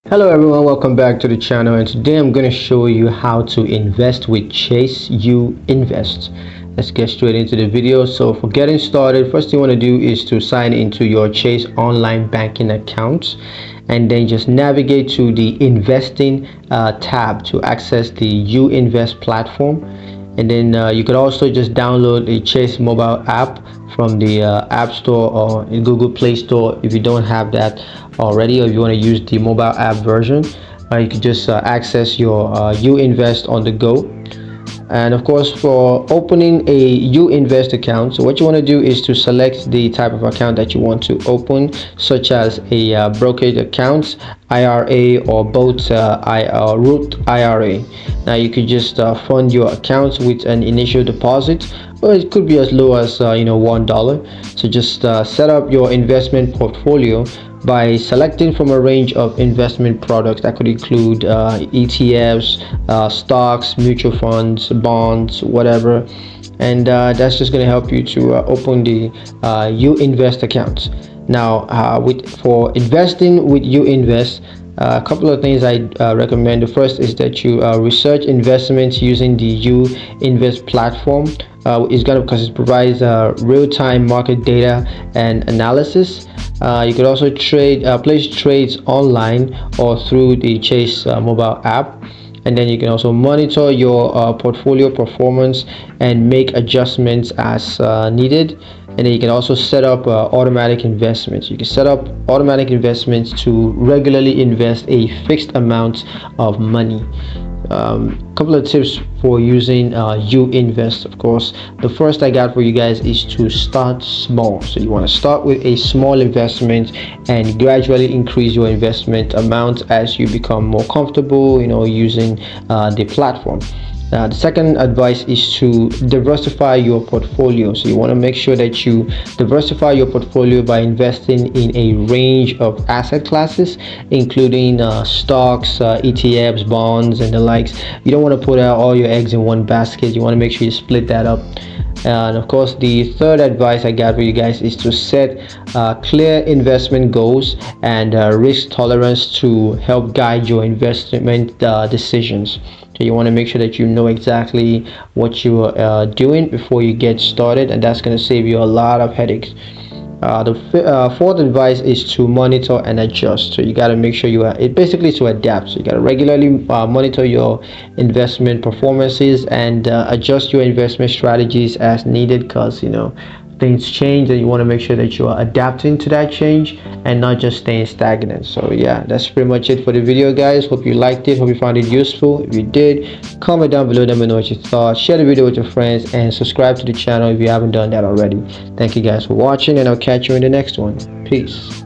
Hello everyone, welcome back to the channel, and today I'm going to show you how to invest with Chase U Invest. Let's get straight into the video. So for getting started, first thing you want to do is to sign into your Chase online banking account, and then just navigate to the investing tab to access the U Invest platform. And then you could also just download a Chase mobile app from the App Store or in Google Play Store if you don't have that already, or if you want to use the mobile app version. You can just access your U Invest on the go. And of course, for opening a U Invest account, so what you want to do is to select the type of account that you want to open, such as a brokerage account, IRA, or both Roth IRA. Now you could just fund your account with an initial deposit, or it could be as low as $1. So just set up your investment portfolio by selecting from a range of investment products that could include ETFs, stocks, mutual funds, bonds, whatever. And that's just going to help you to open the U Invest account. Now for investing with U Invest, a couple of things I recommend. The first is that you research investments using the U Invest platform. Because it provides real-time market data and analysis. You could also place trades online or through the Chase mobile app, and then you can also monitor your portfolio performance and make adjustments as needed. And then you can also set up automatic investments. You can set up automatic investments to regularly invest a fixed amount of money. Couple of tips for using U Invest. Of course, the first I got for you guys is to start small. So you want to start with a small investment and gradually increase your investment amount as you become more comfortable using the platform. The second advice is to diversify your portfolio. So you want to make sure that you diversify your portfolio by investing in a range of asset classes, including stocks, ETFs, bonds, and the likes. You don't want to put out all your eggs in one basket. You want to make sure you split that up. And of course, the third advice I got for you guys is to set clear investment goals and risk tolerance to help guide your investment decisions. So you want to make sure that you know exactly what you are doing before you get started, and that's going to save you a lot of headaches. The fourth advice is to monitor and adjust. So you got to make sure basically to adapt. So you got to regularly monitor your investment performances and adjust your investment strategies as needed, because things change, and you want to make sure that you are adapting to that change and not just staying stagnant. So yeah, that's pretty much it for the video, guys. Hope you liked it, hope you found it useful. If you did, comment down below, let me know what you thought. Share the video with your friends and subscribe to the channel if you haven't done that already. Thank you guys for watching, and I'll catch you in the next one. Peace.